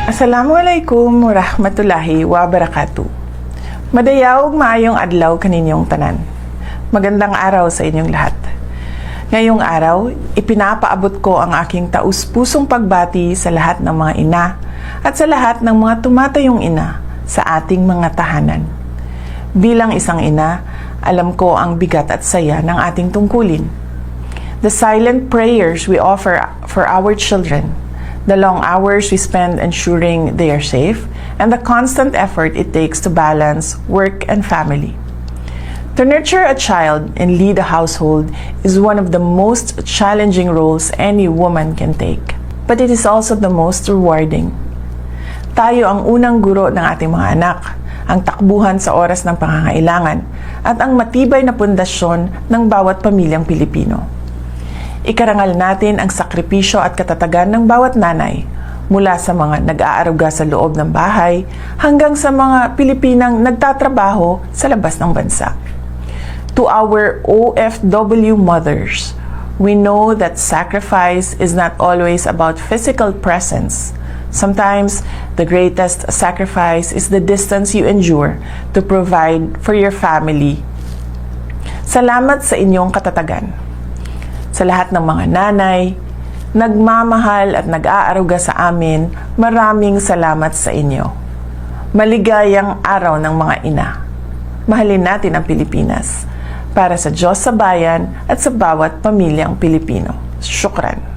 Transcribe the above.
Assalamualaikum warahmatullahi wabarakatuh. Madayaw maayong adlaw kaninyong tanan. Magandang araw sa inyong lahat. Ngayong araw, ipinapaabot ko ang aking taus-pusong pagbati sa lahat ng mga ina at sa lahat ng mga tumatayong ina sa ating mga tahanan. Bilang isang ina, alam ko ang bigat at saya ng ating tungkulin. The silent prayers we offer for our children, the long hours we spend ensuring they are safe, and the constant effort it takes to balance work and family. To nurture a child and lead a household is one of the most challenging roles any woman can take, but it is also the most rewarding. Tayo ang unang guro ng ating mga anak, ang takbuhan sa oras ng pangangailangan, at ang matibay na pundasyon ng bawat pamilyang Pilipino. Ikarangal natin ang sakripisyo at katatagan ng bawat nanay, mula sa mga nag-aaruga sa loob ng bahay hanggang sa mga Pilipinang nagtatrabaho sa labas ng bansa. To our OFW mothers, we know that sacrifice is not always about physical presence. Sometimes, the greatest sacrifice is the distance you endure to provide for your family. Salamat sa inyong katatagan. Sa lahat ng mga nanay, nagmamahal at nag-aaruga sa amin, maraming salamat sa inyo. Maligayang araw ng mga ina. Mahalin natin ang Pilipinas para sa Diyos sa bayan at sa bawat pamilyang Pilipino. Syukran.